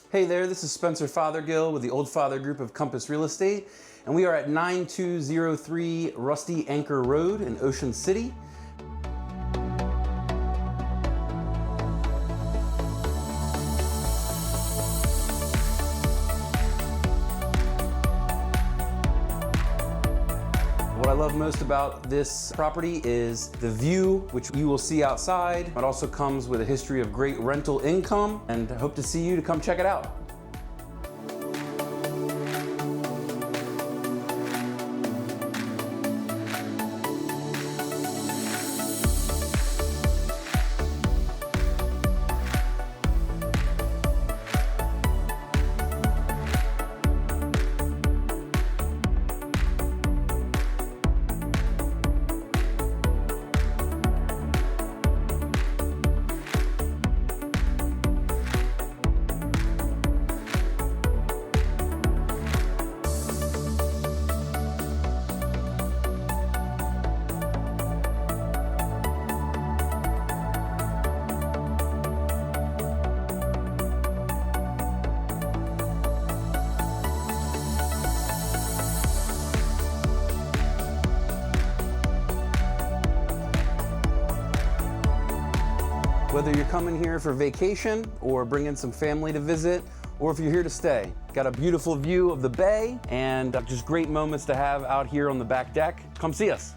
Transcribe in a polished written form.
Hey there, this is Spencer Fothergill with the Oldfather Group of Compass Real Estate, and we are at 9203 Rusty Anchor Road in Ocean City. What I love most about this property is the view, which you will see outside. It also comes with a history of great rental income, and I hope to see you to come check it out. Whether you're coming here for vacation or bringing some family to visit, or if you're here to stay, got a beautiful view of the bay and just great moments to have out here on the back deck. Come see us.